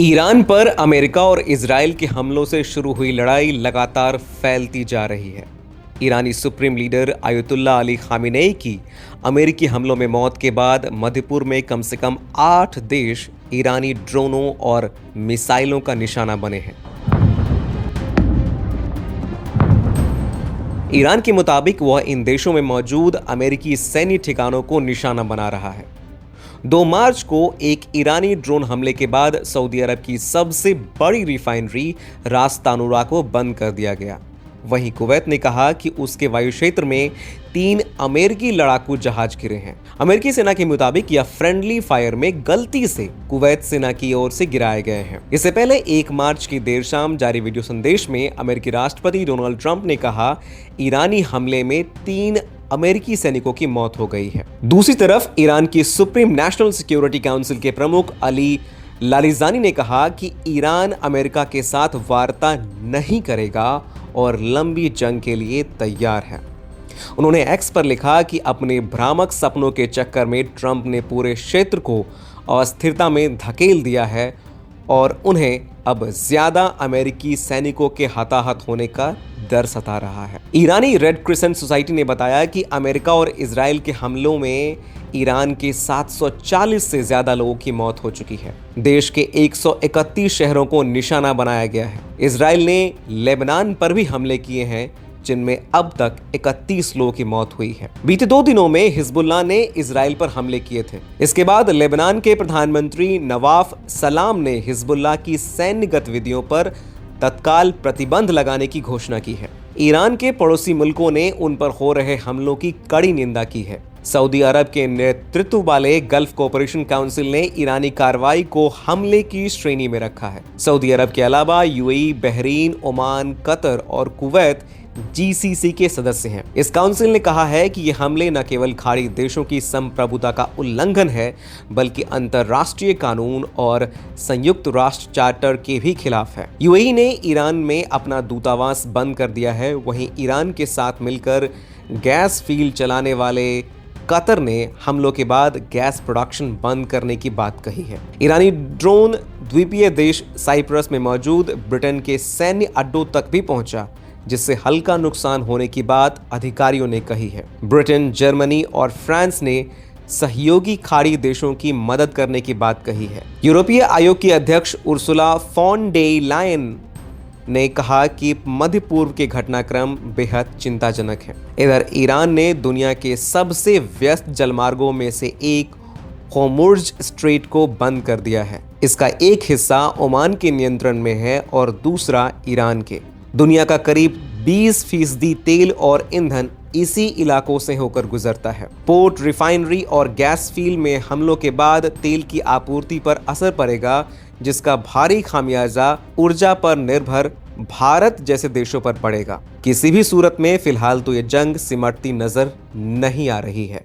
Iran पर America और Israel के हमलों से शुरू हुई लड़ाई लगातार फैलती जा रही है। ईरानी supreme leader Ayatollah Ali Khamenei की अमेरिकी हमलों में मौत के बाद मध्यपूर में कम से कम 8 देश ईरानी ड्रोनों और मिसाइलों का निशाना बने हैं। ईरान के मुताबिक वह इन देशों में मौजूद अमेरिकी सैन्य ठिकानों को निशाना बना रहा है। 2 मार्च को एक ईरानी ड्रोन हमले के बाद सऊदी अरब की सबसे बड़ी रिफाइनरी रास तानुरा को बंद कर दिया गया। वहीं कुवैत ने कहा कि उसके वायु क्षेत्र में 3 अमेरिकी लड़ाकू जहाज गिरे हैं। अमेरिकी सेना के मुताबिक यह फ्रेंडली फायर में गलती से कुवैत सेना की ओर से गिराए गए हैं। इससे पहले 1 मार्च की देर शाम जारी वीडियो संदेश में अमेरिकी राष्ट्रपति डोनाल्ड ट्रंप ने कहा, ईरानी हमले में 3 अमेरिकी सैनिकों की मौत हो गई है। दूसरी तरफ ईरान की सुप्रीम नेशनल सिक्योरिटी काउंसिल के प्रमुख अली लारिजानी ने कहा कि ईरान अमेरिका के साथ वार्ता नहीं करेगा और लंबी जंग के लिए तैयार है। उन्होंने एक्स पर लिखा कि अपने भ्रामक सपनों के चक्कर में ट्रंप ने पूरे क्षेत्र को अस्थिरता में धकेल दिया है और उन्हें अब ज्यादा अमेरिकी सैनिकों के हताहत होने का डर सता रहा है। ईरानी रेड क्रिसेंट सोसाइटी ने बताया कि अमेरिका और इजराइल के हमलों में ईरान के 740 से ज्यादा लोगों की मौत हो चुकी है। देश के 131 शहरों को निशाना बनाया गया है। इजराइल ने लेबनान पर भी हमले किए हैं, जिनमें अब तक 31 लोगों की मौत हुई है। बीते 2 दिनों में हिजबुल्लाह ने इजराइल पर हमले किए थे। इसके बाद लेबनान के प्रधानमंत्री नवाफ सलाम ने हिजबुल्लाह की सैन्य गतिविधियों पर तत्काल प्रतिबंध लगाने की घोषणा की है। ईरान के पड़ोसी मुल्कों ने उन पर हो रहे हमलों की कड़ी निंदा की है। सऊदी अरब के नेतृत्व वाले गल्फ कोऑपरेशन काउंसिल ने ईरानी कार्रवाई को हमले की श्रेणी में रखा है। सऊदी अरब के अलावा यूएई, बहरीन, ओमान, कतर और कुवैत जीसीसी के सदस्य हैं। इस काउंसिल ने कहा है कि ये हमले न केवल खाड़ी देशों की संप्रभुता का उल्लंघन है, बल्कि अंतर्राष्ट्रीय कानून और संयुक्त राष्ट्र चार्टर के भी खिलाफ है। यूएई ने ईरान में अपना दूतावास बंद कर दिया है। वहीं ईरान के साथ मिलकर गैस फील्ड चलाने वाले कतर ने हमलों के बाद गैस प्रोडक्शन बंद करने की बात कही है। ईरानी ड्रोन द्वीपीय देश साइप्रस में मौजूद ब्रिटेन के सैन्य अड्डों तक भी पहुंचा, जिससे हल्का नुकसान होने की बात अधिकारियों ने कही है। ब्रिटेन, जर्मनी और फ्रांस ने सहयोगी खाड़ी देशों की मदद करने की बात कही है। यूरोपीय आयोग की अध्यक्ष उर्सुला फॉन डेर लायन ने कहा कि मध्य पूर्व के घटनाक्रम बेहद चिंताजनक है। इधर ईरान ने दुनिया के सबसे व्यस्त जलमार्गों में से एक होर्मुज़ स्ट्रेट को बंद कर दिया है। इसका एक हिस्सा ओमान के नियंत्रण में है और दूसरा ईरान के। दुनिया का करीब 20% तेल और ईंधन इसी इलाकों से होकर गुजरता है। पोर्ट, रिफाइनरी और गैस फील्ड में हमलों के बाद तेल की आपूर्ति पर असर पड़ेगा, जिसका भारी खामियाजा ऊर्जा पर निर्भर भारत जैसे देशों पर पड़ेगा। किसी भी सूरत में फिलहाल तो ये जंग सिमटती नजर नहीं आ रही है।